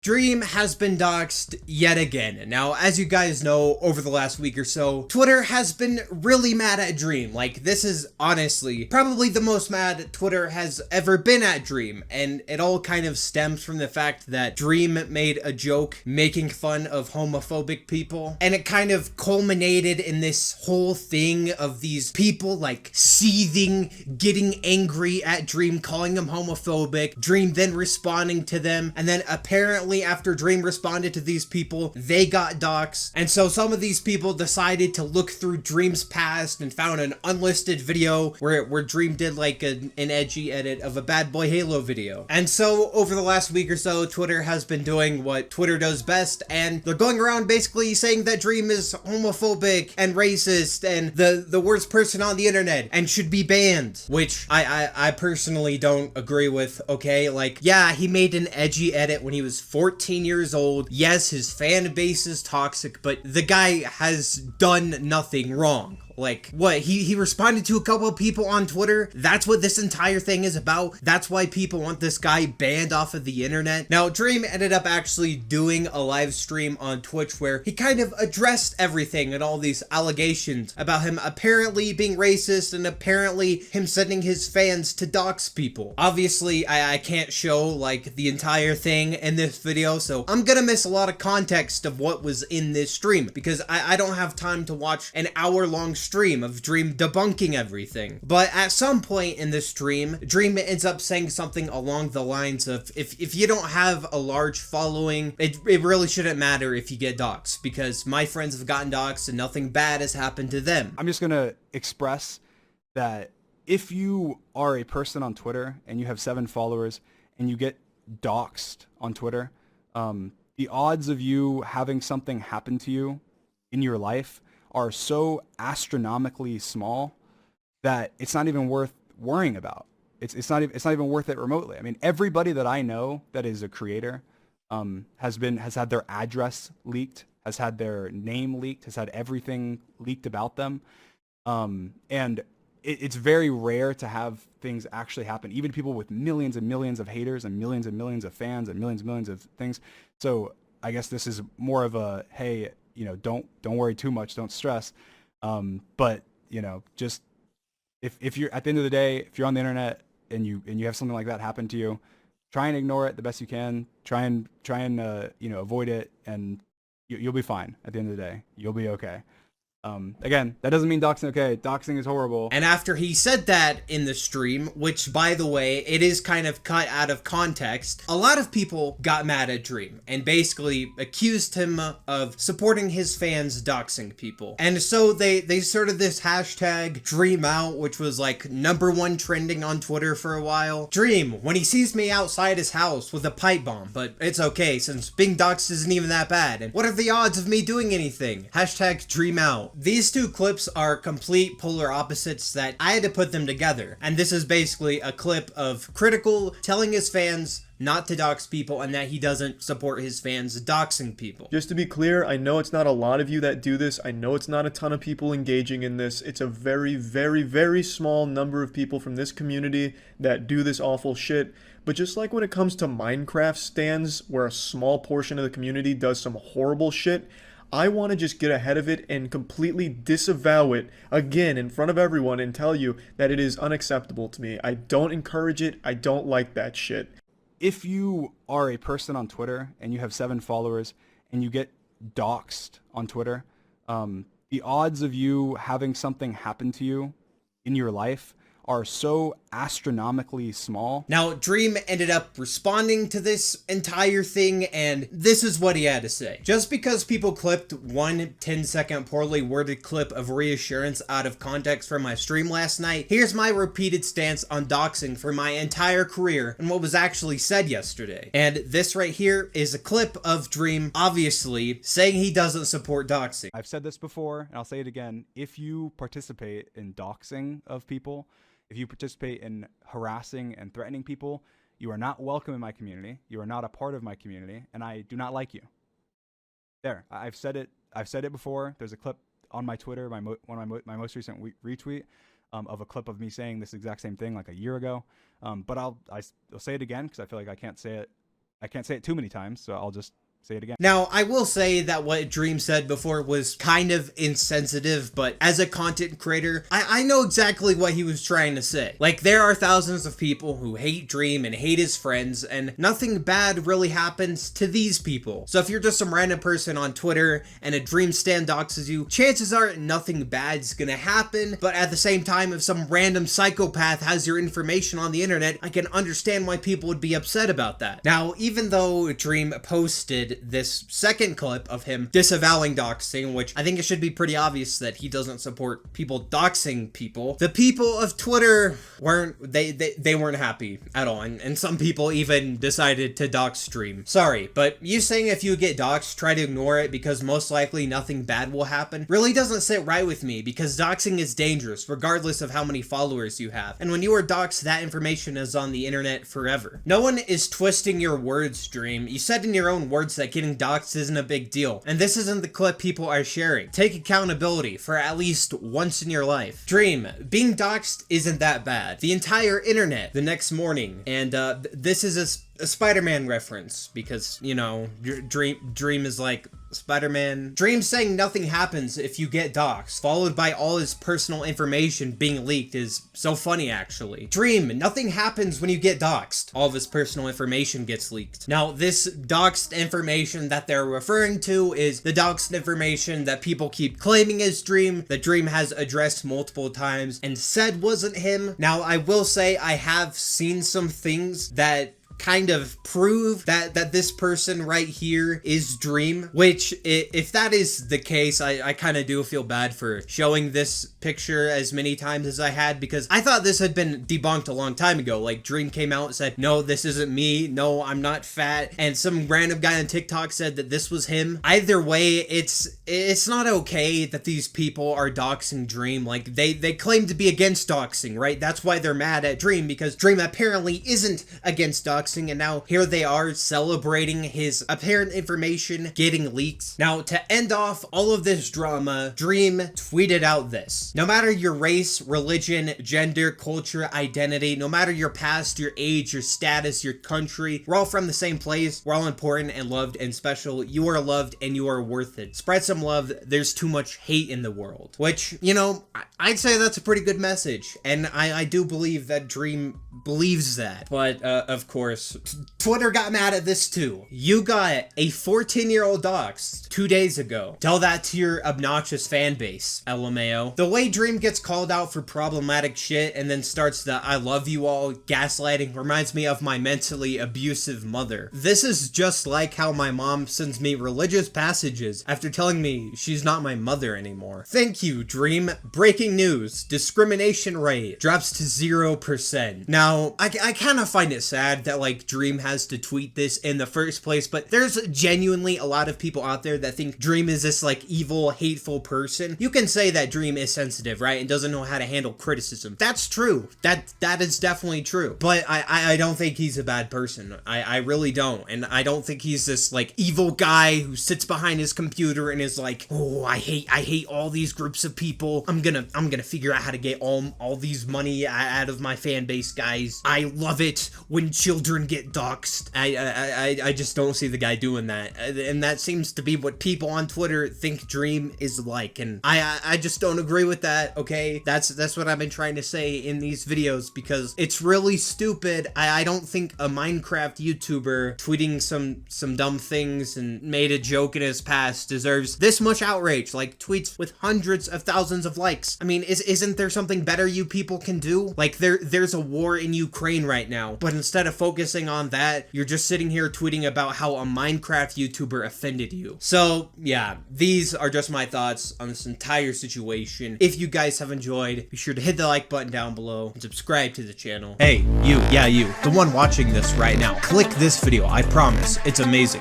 Dream has been doxxed yet again. Now, as you guys know, over the last week or so, Twitter has been really mad at Dream. Like, this is honestly probably the most mad Twitter has ever been at Dream, and it all kind of stems from the fact that Dream made a joke making fun of homophobic people, and it kind of culminated in this whole thing of these people, like, seething, getting angry at Dream, calling him homophobic, Dream then responding to them, and then apparently after Dream responded to these people, they got doxxed. And so some of these people decided to look through Dream's past and found an unlisted video where Dream did like an edgy edit of a Bad Boy Halo video. And so over the last week or so, Twitter has been doing what Twitter does best, and they're going around basically saying that Dream is homophobic and racist and the worst person on the internet and should be banned, which I personally don't agree with. Okay, like, yeah, he made an edgy edit when he was 14 years old. Yes, his fan base is toxic, but the guy has done nothing wrong. Like, what? He responded to a couple of people on Twitter? That's what this entire thing is about? That's why people want this guy banned off of the internet? Now, Dream ended up actually doing a live stream on Twitch where he kind of addressed everything and all these allegations about him apparently being racist and apparently him sending his fans to dox people. Obviously, I can't show, like, the entire thing in this video, so I'm gonna miss a lot of context of what was in this stream because I don't have time to watch an hour-long stream of Dream debunking everything. But at some point in this stream, Dream ends up saying something along the lines of, if you don't have a large following, it really shouldn't matter if you get doxxed, because my friends have gotten doxxed and nothing bad has happened to them. I'm just gonna express that if you are a person on Twitter and you have 7 followers and you get doxxed on Twitter, the odds of you having something happen to you in your life are so astronomically small that it's not even worth worrying about. It's not even worth it remotely. I mean, everybody that I know that is a creator has had their address leaked, has had their name leaked, has had everything leaked about them, and it's very rare to have things actually happen. Even people with millions and millions of haters and millions of fans and millions of things. So I guess this is more of a, hey, you know, don't worry too much, don't stress. But you know, just if you're at the end of the day, if you're on the internet and you have something like that happen to you, try and ignore it the best you can. Try and you know, avoid it, and you'll be fine. At the end of the day, you'll be okay. Again, that doesn't mean doxing okay. Doxing is horrible. And after he said that in the stream, which by the way, it is kind of cut out of context, a lot of people got mad at Dream and basically accused him of supporting his fans doxing people. And so they started this hashtag Dream Out, which was like #1 trending on Twitter for a while. Dream, when he sees me outside his house with a pipe bomb, but it's okay since being doxed isn't even that bad. And what are the odds of me doing anything? Hashtag Dream Out. These two clips are complete polar opposites that I had to put them together. And this is basically a clip of Critical telling his fans not to dox people and that he doesn't support his fans doxing people. Just to be clear, I know it's not a lot of you that do this. I know it's not a ton of people engaging in this. It's a very, very, very small number of people from this community that do this awful shit. But just like when it comes to Minecraft stands, where a small portion of the community does some horrible shit, I want to just get ahead of it and completely disavow it again in front of everyone and tell you that it is unacceptable to me. I don't encourage it. I don't like that shit. If you are a person on Twitter and you have 7 followers and you get doxxed on Twitter, the odds of you having something happen to you in your life are so astronomically small. Now, Dream ended up responding to this entire thing, and this is what he had to say. Just because people clipped one 10-second poorly worded clip of reassurance out of context from my stream last night, here's my repeated stance on doxing for my entire career and what was actually said yesterday. And this right here is a clip of Dream, obviously, saying he doesn't support doxing. I've said this before, and I'll say it again. If you participate in doxing of people, if you participate in harassing and threatening people, you are not welcome in my community. You are not a part of my community, and I do not like you. There, I've said it. I've said it before. There's a clip on my Twitter, my most recent retweet of a clip of me saying this exact same thing like a year ago. But I'll say it again because I feel like I can't say it I can't say it too many times, so I'll just say it again. Now, I will say that what Dream said before was kind of insensitive, but as a content creator, I know exactly what he was trying to say. Like, there are thousands of people who hate Dream and hate his friends, and nothing bad really happens to these people. So if you're just some random person on Twitter and a Dream stan doxes you, chances are nothing bad's gonna happen, but at the same time, if some random psychopath has your information on the internet, I can understand why people would be upset about that. Now, even though Dream posted this second clip of him disavowing doxing, which I think it should be pretty obvious that he doesn't support people doxing people, the people of Twitter weren't happy at all, and some people even decided to dox Dream. Sorry, but you saying if you get doxed, try to ignore it because most likely nothing bad will happen really doesn't sit right with me, because doxing is dangerous regardless of how many followers you have, and when you are doxed, that information is on the internet forever. No one is twisting your words, Dream. You said in your own words that getting doxed isn't a big deal, and this isn't the clip people are sharing. Take accountability for at least once in your life. Dream, being doxed isn't that bad. The entire internet the next morning, and this is a Spider-Man reference because, you know, Dream is like Spider-Man. Dream saying nothing happens if you get doxed, followed by all his personal information being leaked, is so funny, actually. Dream, nothing happens when you get doxed. All of his personal information gets leaked. Now, this doxed information that they're referring to is the doxed information that people keep claiming is Dream, that Dream has addressed multiple times and said wasn't him. Now, I will say I have seen some things that kind of prove that this person right here is Dream, which if that is the case, I kind of do feel bad for showing this picture as many times as I had, because I thought this had been debunked a long time ago. Like, Dream came out and said, no, this isn't me, no, I'm not fat, and some random guy on TikTok said that this was him. Either way, it's not okay that these people are doxing Dream. Like, they claim to be against doxing, right? That's why they're mad at Dream, because Dream apparently isn't against doxing, and now here they are celebrating his apparent information getting leaked. Now, to end off all of this drama, Dream tweeted out this: no matter your race, religion, gender, culture, identity, no matter your past, your age, your status, your country, we're all from the same place, we're all important and loved and special, you are loved and you are worth it. Spread some love, there's too much hate in the world. Which, you know, I'd say that's a pretty good message, and I do believe that Dream believes that. But, of course, Twitter got mad at this too. You got a 14-year-old doxed 2 days ago. Tell that to your obnoxious fan base, LMAO. The way Dream gets called out for problematic shit and then starts the I love you all gaslighting reminds me of my mentally abusive mother. This is just like how my mom sends me religious passages after telling me she's not my mother anymore. Thank you, Dream. Breaking news: discrimination rate drops to 0%. Now, I kind of find it sad that, like, Dream has to tweet this in the first place, but there's genuinely a lot of people out there that think Dream is this, like, evil, hateful person. You can say that Dream is sensitive, right, and doesn't know how to handle criticism. That's true. That is definitely true. But I don't think he's a bad person. I really don't. And I don't think he's this, like, evil guy who sits behind his computer and is like, oh, I hate all these groups of people. I'm gonna figure out how to get all these money out of my fan base, guys. I love it when children get doxed. I just don't see the guy doing that, and that seems to be what people on Twitter think Dream is like, and I just don't agree with that. Okay, that's what I've been trying to say in these videos, because it's really stupid. I don't think a Minecraft YouTuber tweeting some dumb things and made a joke in his past deserves this much outrage, like tweets with hundreds of thousands of likes. I mean, isn't there something better you people can do? Like, there's a war in Ukraine right now, but instead of focusing on that, you're just sitting here tweeting about how a Minecraft YouTuber offended you. So yeah, these are just my thoughts on this entire situation. If you guys have enjoyed, be sure to hit the like button down below and subscribe to the channel. Hey, you, the one watching this right now, click this video. I promise, it's amazing.